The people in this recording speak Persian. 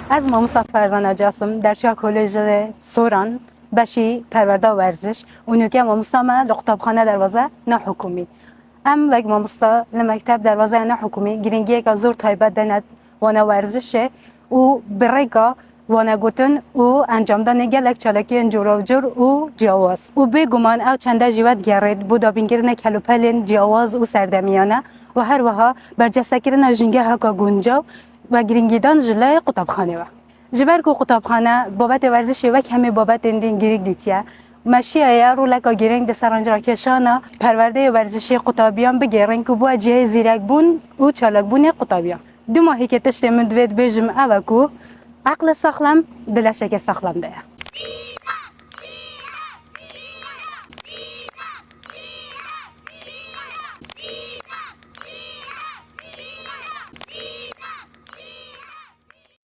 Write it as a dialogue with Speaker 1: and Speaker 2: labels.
Speaker 1: از ماموسا فرزانه جاسم در چه کالج سوران بشی پرورده ورزش اونوکه ماموسا ما لقطابخانه دروازه نه حکومی ام وگ ماموسا لمکتب دروازه نه حکومی گرینگی که زور تایبت دند وانه ورزشه و برگا وانه گوتن و انجام دادن گلک چالکی انجور و جور و جواز و به گمان او چنده جواد گرد بودا بینگرن کلوپلین جواز و سردمیانه و هر وها برجسته کردن جنگه هکا گونجاو و گرینگیدان جلای قطابخانه و جبر کو قطابخانه بابت ورزش و کمی بابت اندین گریگ دیتیه ماشیه رو لکا گرینگ د سرانج را کشانه پرورده ورزشی قطابیان بگیرن که بوا جه زیرک بون و چالک بون قطابیان دو ماهی که تشت مدوید بجم اوکو عقل ساخلم دلشک ساخلم ده